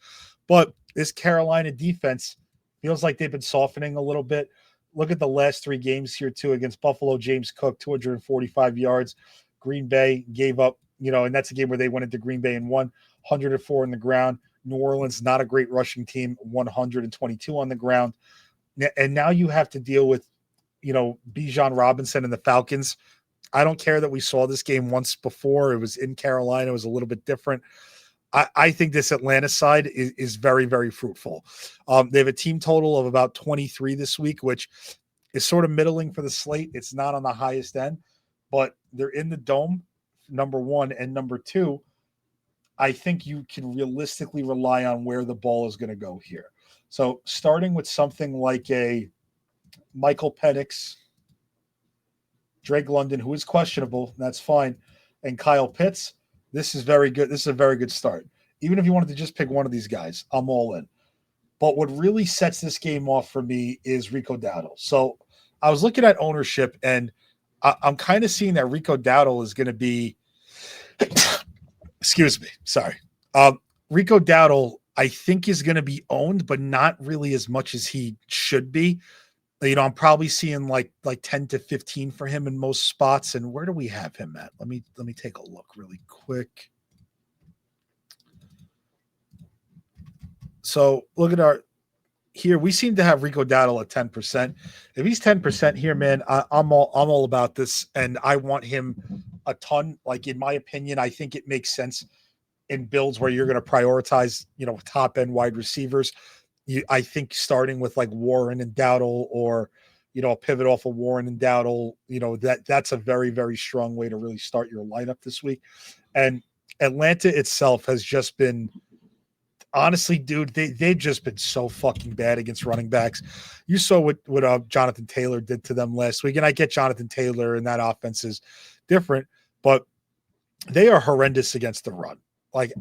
but this Carolina defense feels like they've been softening a little bit. Look at the last 3 games here, too. Against Buffalo, James Cook, 245 yards. Green Bay gave up, and that's a game where they went into Green Bay and won, 104 on the ground. New Orleans, not a great rushing team, 122 on the ground. And now you have to deal with, Bijan Robinson and the Falcons. I don't care that we saw this game once before. It was in Carolina. It was a little bit different. I think this Atlanta side is very, very fruitful. They have a team total of about 23 this week, which is sort of middling for the slate. It's not on the highest end, but they're in the dome, number one. And number two, I think you can realistically rely on where the ball is going to go here. So starting with something like a Michael Penix, Drake London, who is questionable, that's fine, and Kyle Pitts, this is very good. This is a very good start. Even if you wanted to just pick one of these guys, I'm all in. But what really sets this game off for me is Rico Dowdle. So I was looking at ownership, and I'm kind of seeing that Rico Dowdle is going to be excuse me, sorry. Rico Dowdle, I think, is going to be owned, but not really as much as he should be. I'm probably seeing like 10 to 15 for him in most spots. And where do we have him at? Let me take a look really quick. So look at here. We seem to have Rico Dowdle at 10%. If he's 10% here, man, I'm all about this, and I want him a ton. Like, in my opinion, I think it makes sense in builds where you're going to prioritize, top end wide receivers. I think starting with like Warren and Dowdle, or a pivot off of Warren and Dowdle, that's a very, very strong way to really start your lineup this week. And Atlanta itself has just been, honestly, dude, they've just been so fucking bad against running backs. You saw what Jonathan Taylor did to them last week, and I get Jonathan Taylor and that offense is different, but they are horrendous against the run, like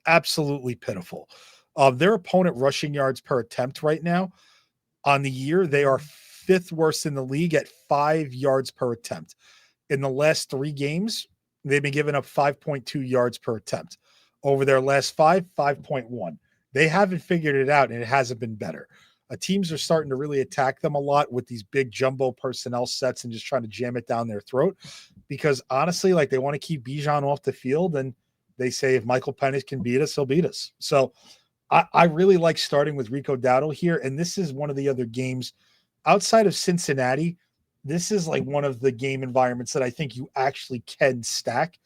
absolutely pitiful. Their opponent rushing yards per attempt right now on the year, they are fifth worst in the league at 5 yards per attempt. In the last 3 games, they've been giving up 5.2 yards per attempt. Over their last 5.1. They haven't figured it out, and it hasn't been better. Teams are starting to really attack them a lot with these big jumbo personnel sets and just trying to jam it down their throat, because honestly, like, they want to keep Bijan off the field, and they say if Michael Penix can beat us, he'll beat us. So I really like starting with Rico Dowdle here, and this is one of the other games outside of Cincinnati. This is like one of the game environments that I think you actually can stack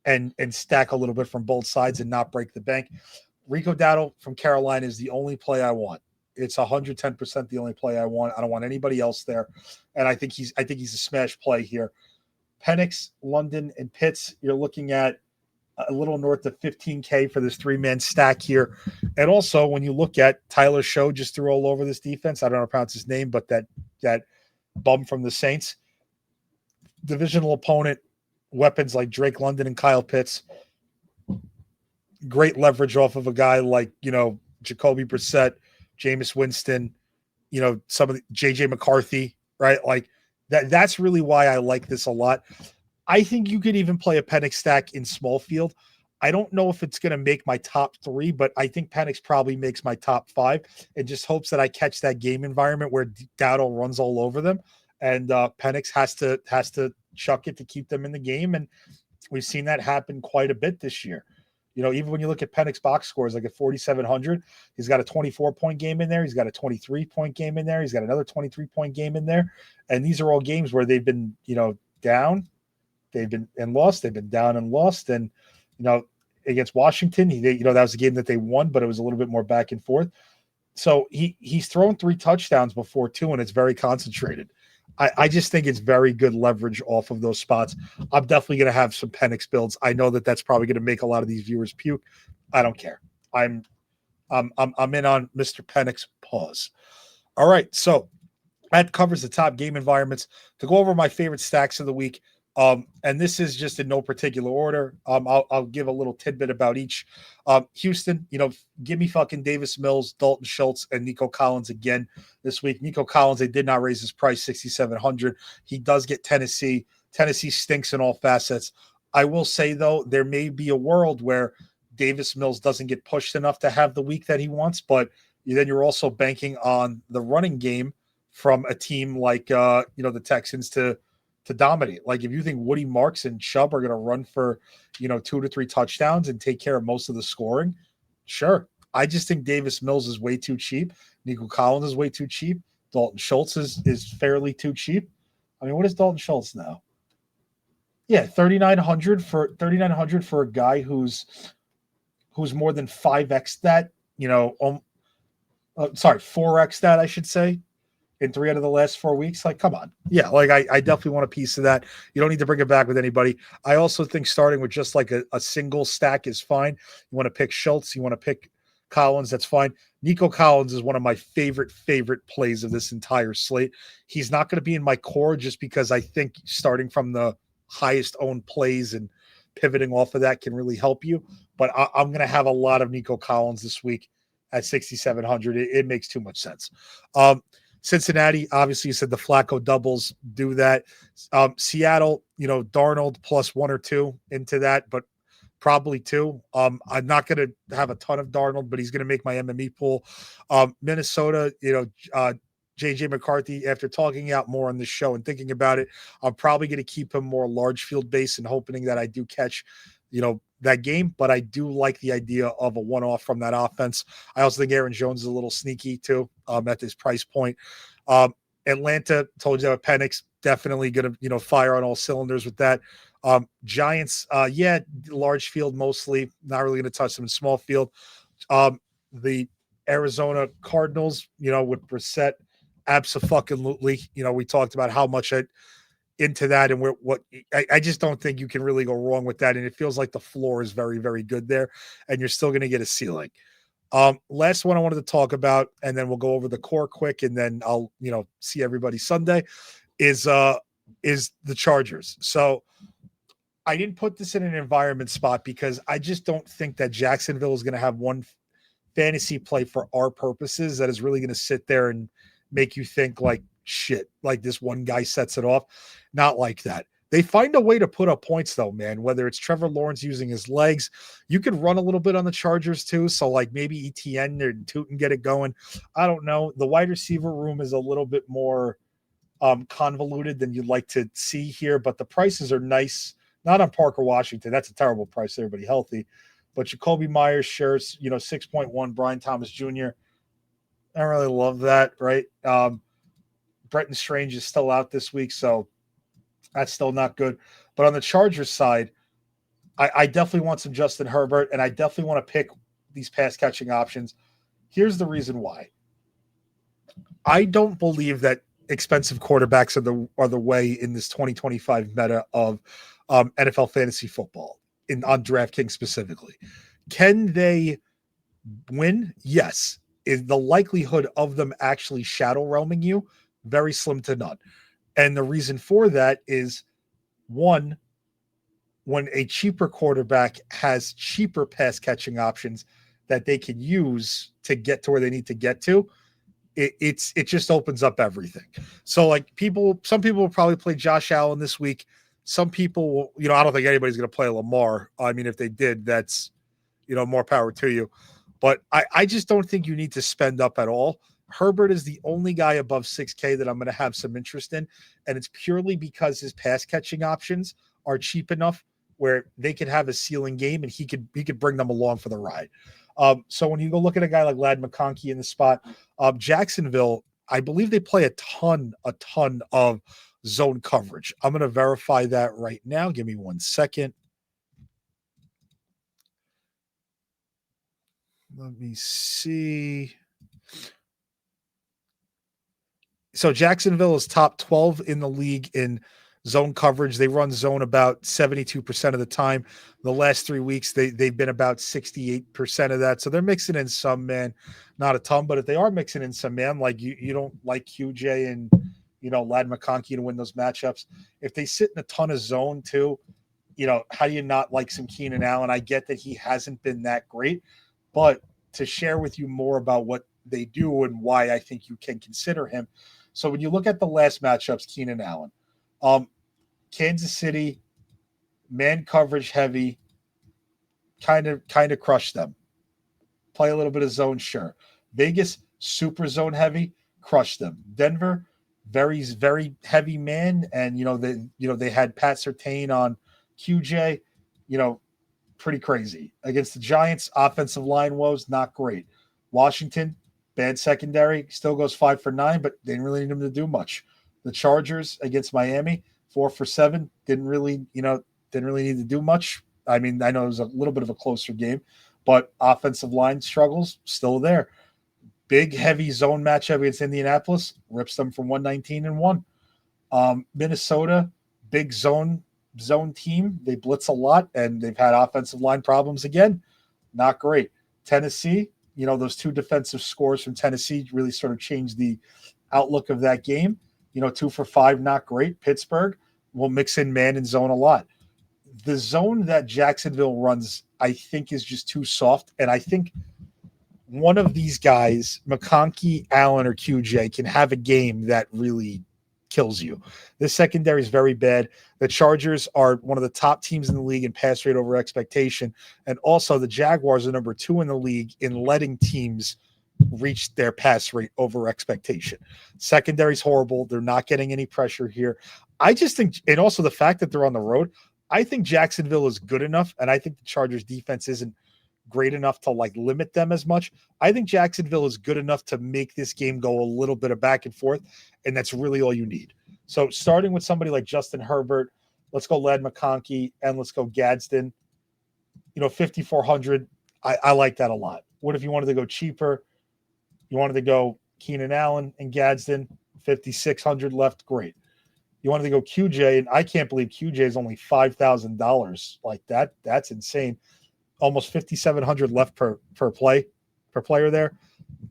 and stack a little bit from both sides and not break the bank. Rico Dowdle from Carolina is the only play I want. It's 110% the only play I want. I don't want anybody else there, and I think he's a smash play here. Penix, London, and Pitts, you're looking at a little north of 15K for this 3-man stack here. And also, when you look at Tyler Show, just threw all over this defense. I don't know how to pronounce his name, but that bum from the Saints, divisional opponent, weapons like Drake London and Kyle Pitts, great leverage off of a guy like, Jacoby Brissett, Jameis Winston, some of the JJ McCarthy, right? Like that's really why I like this a lot. I think you could even play a Penix stack in small field. I don't know if it's going to make my top 3, but I think Penix probably makes my top 5, and just hopes that I catch that game environment where Dowdle runs all over them, and Penix has to chuck it to keep them in the game. And we've seen that happen quite a bit this year. Even when you look at Penix box scores, like at 4,700, he's got a 24-point game in there. He's got a 23-point game in there. He's got another 23-point game in there. And these are all games where they've been, down. They've been and lost. They've been down and lost. And, against Washington, that was a game that they won, but it was a little bit more back and forth. So he's thrown 3 touchdowns before too, and it's very concentrated. I just think it's very good leverage off of those spots. I'm definitely going to have some Penix builds. I know that that's probably going to make a lot of these viewers puke. I don't care. I'm in on Mr. Penix. Pause. All right, so that covers the top game environments. To go over my favorite stacks of the week, and this is just in no particular order. I'll give a little tidbit about each. Houston, give me fucking Davis Mills, Dalton Schultz, and Nico Collins again this week. Nico Collins, they did not raise his price, 6,700. He does get Tennessee. Tennessee stinks in all facets. I will say, though, there may be a world where Davis Mills doesn't get pushed enough to have the week that he wants, but then you're also banking on the running game from a team like the Texans to dominate. Like, if you think Woody Marks and Chubb are going to run for 2 to 3 touchdowns and take care of most of the scoring, sure. I just think Davis Mills is way too cheap. Nico Collins is way too cheap. Dalton Schultz is fairly too cheap. I mean, what is Dalton Schultz now? Yeah, 3,900 for a guy who's more than 5x that, 4x that, I should say, in 3 out of the last 4 weeks. Like, come on. Yeah, like I definitely want a piece of that. You don't need to bring it back with anybody. I also think starting with just like a single stack is fine. You want to pick Schultz, you want to pick Collins, that's fine. Nico Collins is one of my favorite plays of this entire slate. He's not going to be in my core just because I think starting from the highest owned plays and pivoting off of that can really help you. But I'm going to have a lot of Nico Collins this week at 6,700. It makes too much sense. Cincinnati, obviously, you said the Flacco doubles do that. Seattle, Darnold plus 1 or 2 into that, but probably 2. I'm not going to have a ton of Darnold, but he's going to make my MME pool. Minnesota, JJ McCarthy, after talking out more on this show and thinking about it, I'm probably going to keep him more large field base and hoping that I do catch, that game. But I do like the idea of a one-off from that offense. I also think Aaron Jones is a little sneaky too at this price point. Atlanta, told you about Penix, definitely going to, fire on all cylinders with that. Giants, large field mostly, not really going to touch them in small field. The Arizona Cardinals, with Brissett, abso-fucking-lutely. We talked about how much into that and I just don't think you can really go wrong with that. And it feels like the floor is very, very good there, and you're still going to get a ceiling. Last one I wanted to talk about, and then we'll go over the core quick, and then I'll, see everybody Sunday, is the Chargers. So I didn't put this in an environment spot because I just don't think that Jacksonville is going to have one fantasy play for our purposes that is really going to sit there and make you think like shit, like this one guy sets it off. Not like that. They find a way to put up points though, man, whether it's Trevor Lawrence using his legs. You could run a little bit on the Chargers too. So like maybe ETN or Tootin get it going. I don't know. The wide receiver room is a little bit more convoluted than you'd like to see here, but the prices are nice. Not on Parker Washington. That's a terrible price. Everybody healthy. But Jacoby Myers shares, 6.1. Brian Thomas Jr. I don't really love that, right? Brenton Strange is still out this week, so that's still not good. But on the Chargers side, I definitely want some Justin Herbert, and I definitely want to pick these pass catching options. Here's the reason why. I don't believe that expensive quarterbacks are the way in this 2025 meta of NFL fantasy football on DraftKings specifically. Can they win? Yes. Is the likelihood of them actually shadow roaming you very slim to none? And the reason for that is, one, when a cheaper quarterback has cheaper pass catching options that they can use to get to where they need to get to, it just opens up everything. So like some people will probably play Josh Allen this week. Some people will, I don't think anybody's going to play Lamar. I mean, if they did, that's, more power to you. But I just don't think you need to spend up at all. Herbert is the only guy above 6K that I'm going to have some interest in. And it's purely because his pass catching options are cheap enough where they could have a ceiling game and he could bring them along for the ride. So when you go look at a guy like Ladd McConkey in the spot, Jacksonville, I believe they play a ton of zone coverage. I'm going to verify that right now. Give me 1 second. Let me see. So Jacksonville is top 12 in the league in zone coverage. They run zone about 72% of the time. The last 3 weeks, they've been about 68% of that. So they're mixing in some, man, not a ton, but if they are mixing in some, man, like you don't like QJ and, Ladd McConkey to win those matchups. If they sit in a ton of zone too, how do you not like some Keenan Allen? I get that he hasn't been that great, but to share with you more about what they do and why I think you can consider him. So when you look at the last matchups, Keenan Allen, Kansas City, man coverage heavy, kind of crushed them. Play a little bit of zone, sure. Vegas, super zone heavy, crushed them. Denver, very, very heavy man, and they had Pat Surtain on QJ, pretty crazy. Against the Giants, offensive line woes, not great. Washington, Bad secondary, still goes 5 for 9, but they didn't really need him to do much. The Chargers against Miami, 4 for 7, didn't really need to do much. I mean, I know it was a little bit of a closer game, but offensive line struggles still there. Big, heavy zone matchup against Indianapolis, rips them from 119-1. Minnesota, big zone team. They blitz a lot, and they've had offensive line problems again. Not great. Tennessee, those two defensive scores from Tennessee really sort of changed the outlook of that game. 2 for 5, not great. Pittsburgh will mix in man and zone a lot. The zone that Jacksonville runs, I think, is just too soft, and I think one of these guys, McConkey, Allen, or QJ, can have a game that really kills you. This secondary is very bad. The Chargers are one of the top teams in the league in pass rate over expectation. And also the Jaguars are number 2 in the league in letting teams reach their pass rate over expectation. Secondary's horrible. They're not getting any pressure here. I just think, and also the fact that they're on the road, I think Jacksonville is good enough. And I think the Chargers defense isn't great enough to limit them as much. I think Jacksonville is good enough to make this game go a little bit of back and forth, and that's really all you need. So starting with somebody like Justin Herbert, let's go Ladd McConkey, and let's go Gadsden. 5,400. I like that a lot. What if you wanted to go cheaper? You wanted to go Keenan Allen and Gadsden, 5,600 left. Great. You wanted to go QJ, and I can't believe QJ is only $5,000 like that. That's insane. Almost 5,700 left per player there.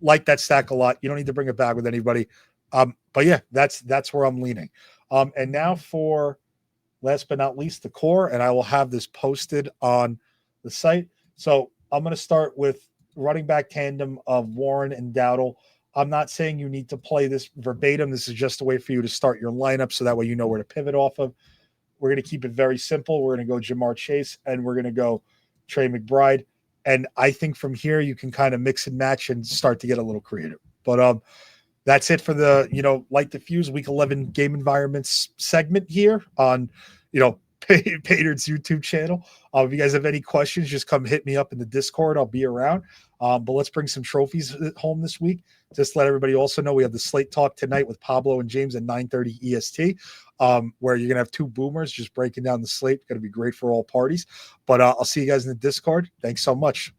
Like that stack a lot. You don't need to bring it back with anybody. But yeah, that's where I'm leaning. And now for last but not least, the core, and I will have this posted on the site. So I'm going to start with running back tandem of Warren and Dowdle. I'm not saying you need to play this verbatim. This is just a way for you to start your lineup so that way you know where to pivot off of. We're going to keep it very simple. We're going to go Jamar Chase, and we're going to go Trey McBride. And I think from here you can kind of mix and match and start to get a little creative. But that's it for the, Light the Fuse Week 11 game environments segment here on, Paydirt's YouTube channel. If you guys have any questions, just come hit me up in the Discord. I'll be around. But let's bring some trophies home this week. Just let everybody also know we have the Slate Talk tonight with Pablo and James at 9:30 EST, where you're going to have two boomers just breaking down the slate. It's going to be great for all parties. But I'll see you guys in the Discord. Thanks so much.